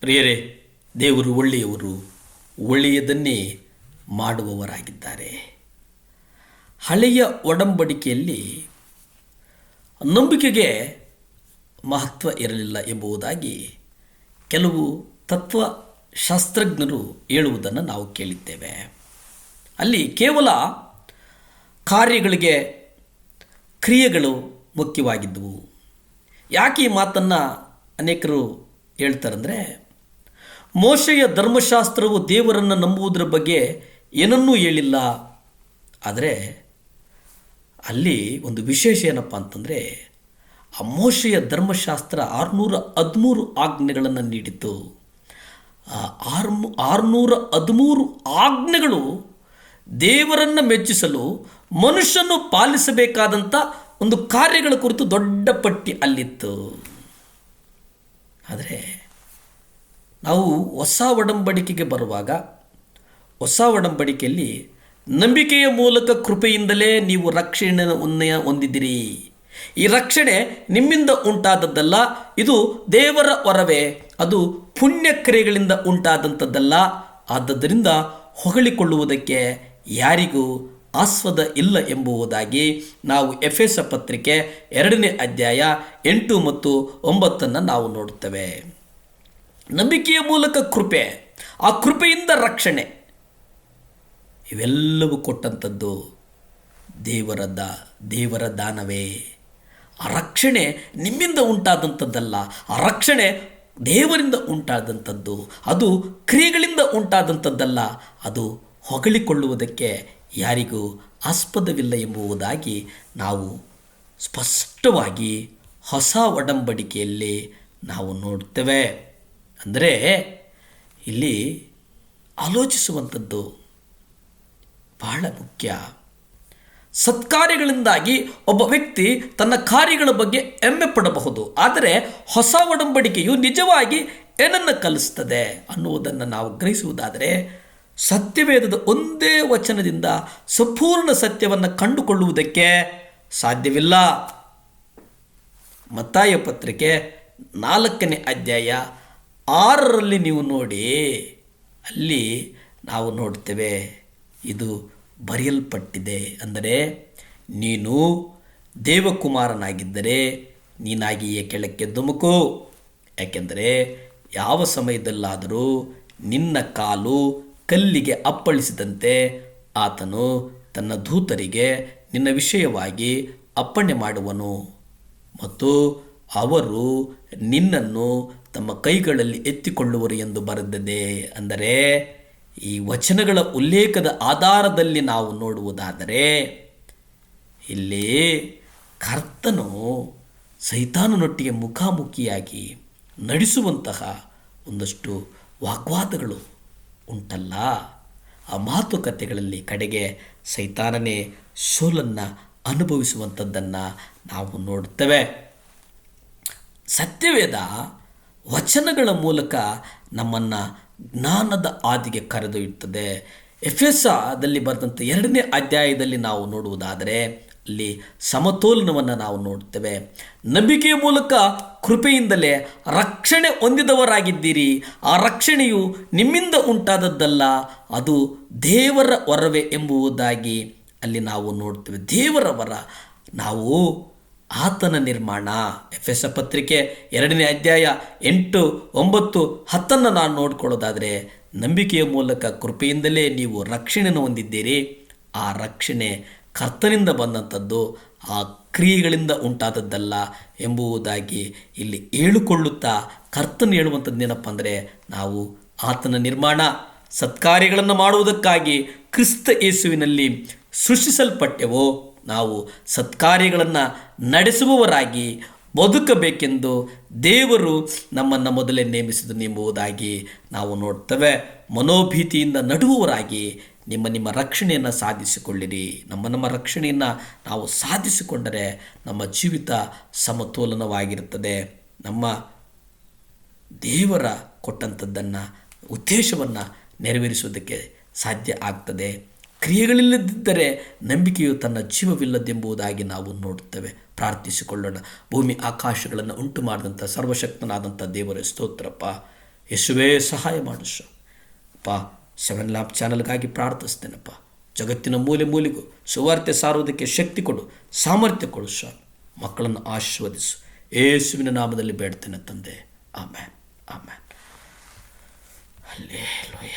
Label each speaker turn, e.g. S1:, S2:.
S1: ಪ್ರಿಯರೇ, ದೇವರು ಒಳ್ಳೆಯವರು, ಒಳ್ಳೆಯದನ್ನೇ ಮಾಡುವವರಾಗಿದ್ದಾರೆ. ಹಳೆಯ ಒಡಂಬಡಿಕೆಯಲ್ಲಿ ನಂಬಿಕೆಗೆ ಮಹತ್ವ ಇರಲಿಲ್ಲ ಎಂಬುದಾಗಿ ಕೆಲವು ತತ್ವಶಾಸ್ತ್ರಜ್ಞರು ಹೇಳುವುದನ್ನು ನಾವು ಕೇಳಿದ್ದೇವೆ. ಅಲ್ಲಿ ಕೇವಲ ಕಾರ್ಯಗಳಿಗೆ ಕ್ರಿಯೆಗಳು ಮುಖ್ಯವಾಗಿದ್ದವು. ಯಾಕೆ ಈ ಮಾತನ್ನು ಅನೇಕರು ಹೇಳ್ತಾರಂದರೆ, ಮೋಶೆಯ ಧರ್ಮಶಾಸ್ತ್ರವು ದೇವರನ್ನು ನಂಬುವುದರ ಬಗ್ಗೆ ಏನನ್ನೂ ಹೇಳಿಲ್ಲ. ಆದರೆ ಅಲ್ಲಿ ಒಂದು ವಿಶೇಷ ಏನಪ್ಪ ಅಂತಂದರೆ, ಆ ಮೋಶೆಯ ಧರ್ಮಶಾಸ್ತ್ರ 613 ಆಜ್ಞೆಗಳನ್ನು ನೀಡಿತು. 613 ಆಜ್ಞೆಗಳು ದೇವರನ್ನು ಮೆಚ್ಚಿಸಲು ಮನುಷ್ಯನು ಪಾಲಿಸಬೇಕಾದಂಥ ಒಂದು ಕಾರ್ಯಗಳ ಕುರಿತು ದೊಡ್ಡ ಪಟ್ಟಿ ಅಲ್ಲಿತ್ತು. ಆದರೆ ನಾವು ಹೊಸ ಒಡಂಬಡಿಕೆಗೆ ಬರುವಾಗ, ಹೊಸ ಒಡಂಬಡಿಕೆಯಲ್ಲಿ ನಂಬಿಕೆಯ ಮೂಲಕ ಕೃಪೆಯಿಂದಲೇ ನೀವು ರಕ್ಷಣೆಯನ್ನು ಹೊಂದಿದ್ದೀರಿ. ಈ ರಕ್ಷಣೆ ನಿಮ್ಮಿಂದ ಉಂಟಾದದ್ದಲ್ಲ, ಇದು ದೇವರ ವರವೇ, ಅದು ಪುಣ್ಯಕ್ರಿಯೆಗಳಿಂದ ಉಂಟಾದಂಥದ್ದಲ್ಲ. ಆದ್ದರಿಂದ ಹೊಗಳಿಕೊಳ್ಳುವುದಕ್ಕೆ ಯಾರಿಗೂ ಆಸ್ಪದ ಇಲ್ಲ ಎಂಬುದಾಗಿ ನಾವು ಎಫೆಸ ಪತ್ರಿಕೆ 2ನೇ ಅಧ್ಯಾಯ 8 ಮತ್ತು 9 ನಾವು ನೋಡುತ್ತೇವೆ. ನಂಬಿಕೆಯ ಮೂಲಕ ಕೃಪೆ, ಆ ಕೃಪೆಯಿಂದ ರಕ್ಷಣೆ, ಇವೆಲ್ಲವೂ ಕೊಟ್ಟಂಥದ್ದು ದೇವರ ದಾನವೇ. ಆ ರಕ್ಷಣೆ ನಿಮ್ಮಿಂದ ಉಂಟಾದಂಥದ್ದಲ್ಲ, ಆ ರಕ್ಷಣೆ ದೇವರಿಂದ ಉಂಟಾದಂಥದ್ದು. ಅದು ಕ್ರಿಯೆಗಳಿಂದ ಉಂಟಾದಂಥದ್ದಲ್ಲ, ಅದು ಹೊಗಳಿಕೊಳ್ಳುವುದಕ್ಕೆ ಯಾರಿಗೂ ಆಸ್ಪದವಿಲ್ಲ ಎಂಬುದಾಗಿ ನಾವು ಸ್ಪಷ್ಟವಾಗಿ ಹೊಸ ಒಡಂಬಡಿಕೆಯಲ್ಲಿ ನಾವು ನೋಡ್ತೇವೆ. ಅಂದರೆ ಇಲ್ಲಿ ಆಲೋಚಿಸುವಂಥದ್ದು ಬಹಳ ಮುಖ್ಯ. ಸತ್ಕಾರ್ಯಗಳಿಂದಾಗಿ ಒಬ್ಬ ವ್ಯಕ್ತಿ ತನ್ನ ಕಾರ್ಯಗಳ ಬಗ್ಗೆ ಹೆಮ್ಮೆ ಪಡಬಹುದು, ಆದರೆ ಹೊಸ ಒಡಂಬಡಿಕೆಯು ನಿಜವಾಗಿ ಏನನ್ನು ಕಲಿಸ್ತದೆ ಅನ್ನುವುದನ್ನು ನಾವು ಗ್ರಹಿಸುವುದಾದರೆ, ಸತ್ಯವೇದದ ಒಂದೇ ವಚನದಿಂದ ಸಂಪೂರ್ಣ ಸತ್ಯವನ್ನು ಕಂಡುಕೊಳ್ಳುವುದಕ್ಕೆ ಸಾಧ್ಯವಿಲ್ಲ. ಮತ್ತಾಯ ಪತ್ರಿಕೆ 4ನೇ ಅಧ್ಯಾಯ 6ರಲ್ಲಿ ನೀವು ನೋಡಿ, ಅಲ್ಲಿ ನಾವು ನೋಡ್ತೇವೆ, ಇದು ಬರೆಯಲ್ಪಟ್ಟಿದೆ. ಅಂದರೆ ನೀನು ದೇವಕುಮಾರನಾಗಿದ್ದರೆ ನೀನಾಗಿಯೇ ಕೆಳಕ್ಕೆ ಧುಮುಕು, ಯಾಕೆಂದರೆ ಯಾವ ಸಮಯದಲ್ಲಾದರೂ ನಿನ್ನ ಕಾಲು ಕಲ್ಲಿಗೆ ಅಪ್ಪಳಿಸಿದಂತೆ ಆತನು ತನ್ನ ದೂತರಿಗೆ ನಿನ್ನ ವಿಷಯವಾಗಿ ಅಪ್ಪಣೆ ಮಾಡುವನು ಮತ್ತು ಅವರು ನಿನ್ನನ್ನು ತಮ್ಮ ಕೈಗಳಲ್ಲಿ ಎತ್ತಿಕೊಳ್ಳುವರು ಎಂದು ಬರೆದಿದೆ. ಅಂದರೆ ಈ ವಚನಗಳ ಉಲ್ಲೇಖದ ಆಧಾರದಲ್ಲಿ ನಾವು ನೋಡುವುದಾದರೆ, ಇಲ್ಲಿ ಕರ್ತನು ಸೈತಾನನೊಟ್ಟಿಗೆ ಮುಖಾಮುಖಿಯಾಗಿ ನಡೆಸುವಂತಹ ಒಂದಷ್ಟು ವಾಗ್ವಾದಗಳು ಉಂಟಲ್ಲ, ಆ ಮಾತುಕತೆಗಳಲ್ಲಿ ಕಡೆಗೆ ಸೈತಾನನೇ ಸೋಲನ್ನು ಅನುಭವಿಸುವಂಥದ್ದನ್ನು ನಾವು ನೋಡ್ತೇವೆ. ಸತ್ಯವೇದ ವಚನಗಳ ಮೂಲಕ ನಮ್ಮನ್ನು ಜ್ಞಾನದ ಹಾದಿಗೆ ಕರೆದೊಯ್ಯುತ್ತದೆ. ಎಫೆಸದಲ್ಲಿ ಬರೆದಂಥ 2ನೇ ಅಧ್ಯಾಯದಲ್ಲಿ ನಾವು ನೋಡುವುದಾದರೆ, ಅಲ್ಲಿ ಸಮತೋಲನವನ್ನು ನಾವು ನೋಡ್ತೇವೆ. ನಂಬಿಕೆಯ ಮೂಲಕ ಕೃಪೆಯಿಂದಲೇ ರಕ್ಷಣೆ ಹೊಂದಿದವರಾಗಿದ್ದೀರಿ. ಆ ರಕ್ಷಣೆಯು ನಿಮ್ಮಿಂದ ಉಂಟಾದದ್ದಲ್ಲ, ಅದು ದೇವರ ವರವೇ ಎಂಬುದಾಗಿ ಅಲ್ಲಿ ನಾವು ನೋಡ್ತೇವೆ. ದೇವರ ವರ, ನಾವು ಆತನ ನಿರ್ಮಾಣ. ಎಫೆಸ ಪತ್ರಿಕೆ 2ನೇ ಅಧ್ಯಾಯ 8, 9, 10 ನಾನು ನೋಡ್ಕೊಳ್ಳೋದಾದರೆ, ನಂಬಿಕೆಯ ಮೂಲಕ ಕೃಪೆಯಿಂದಲೇ ನೀವು ರಕ್ಷಣೆಯನ್ನು ಹೊಂದಿದ್ದೀರಿ. ಆ ರಕ್ಷಣೆ ಕರ್ತನಿಂದ ಬಂದಂಥದ್ದು, ಆ ಕ್ರಿಯೆಗಳಿಂದ ಉಂಟಾದದ್ದಲ್ಲ ಎಂಬುದಾಗಿ ಇಲ್ಲಿ ಹೇಳಿಕೊಳ್ಳುತ್ತಾ ಕರ್ತನು ಹೇಳುವಂಥದ್ದು ಏನಪ್ಪ ಅಂದರೆ, ನಾವು ಆತನ ನಿರ್ಮಾಣ, ಸತ್ಕಾರ್ಯಗಳನ್ನು ಮಾಡುವುದಕ್ಕಾಗಿ ಕ್ರಿಸ್ತ ಯೇಸುವಿನಲ್ಲಿ ಸೃಷ್ಟಿಸಲ್ಪಟ್ಟೆವೋ, ನಾವು ಸತ್ಕಾರ್ಯಗಳನ್ನು ನಡೆಸುವವರಾಗಿ ಬದುಕಬೇಕೆಂದು ದೇವರು ನಮ್ಮನ್ನು ಮೊದಲೇ ನೇಮಿಸಿದನು ಎಂಬುದಾಗಿ ನಾವು ನೋಡ್ತೇವೆ. ಮನೋಭೀತಿಯಿಂದ ನಡುವವರಾಗಿ ನಿಮ್ಮ ರಕ್ಷಣೆಯನ್ನು ಸಾಧಿಸಿಕೊಳ್ಳಿರಿ. ನಮ್ಮ ರಕ್ಷಣೆಯನ್ನು ನಾವು ಸಾಧಿಸಿಕೊಂಡರೆ ನಮ್ಮ ಜೀವಿತ ಸಮತೋಲನವಾಗಿರುತ್ತದೆ. ನಮ್ಮ ದೇವರ ಕೊಟ್ಟಂಥದ್ದನ್ನು, ಉದ್ದೇಶವನ್ನು ನೆರವೇರಿಸುವುದಕ್ಕೆ ಸಾಧ್ಯ ಆಗ್ತದೆ. ಕ್ರಿಯೆಗಳಿಲ್ಲದಿದ್ದರೆ ನಂಬಿಕೆಯು ತನ್ನ ಜೀವವಿಲ್ಲದೆಂಬುದಾಗಿ ನಾವು ನೋಡುತ್ತೇವೆ. ಪ್ರಾರ್ಥಿಸಿಕೊಳ್ಳೋಣ. ಭೂಮಿ ಆಕಾಶಗಳನ್ನು ಉಂಟು ಮಾಡಿದಂಥ ಸರ್ವಶಕ್ತನಾದಂಥ ದೇವರ ಸ್ತೋತ್ರಪ್ಪ, ಯೇಸುವೇ ಸಹಾಯ ಮಾಡು ಸ್ವಾಮಿ. ಅಪ್ಪ, 7 ಲ್ಯಾಂಪ್ ಚಾನಲ್ಗಾಗಿ ಪ್ರಾರ್ಥಿಸ್ತೇನಪ್ಪ. ಜಗತ್ತಿನ ಮೂಲೆ ಮೂಲೆಗೂ ಸುವಾರ್ತೆ ಸಾರುವುದಕ್ಕೆ ಶಕ್ತಿ ಕೊಡು, ಸಾಮರ್ಥ್ಯ ಕೊಡು ಸ್ವಾಮಿ. ಮಕ್ಕಳನ್ನು ಆಶೀರ್ವದಿಸು. ಯೇಸುವಿನ ನಾಮದಲ್ಲಿ ಬೇಡ್ತೇನೆ ತಂದೆ. ಆಮೇನ್, ಆಮೇನ್. ಹಲ್ಲೆಲೂಯಾ.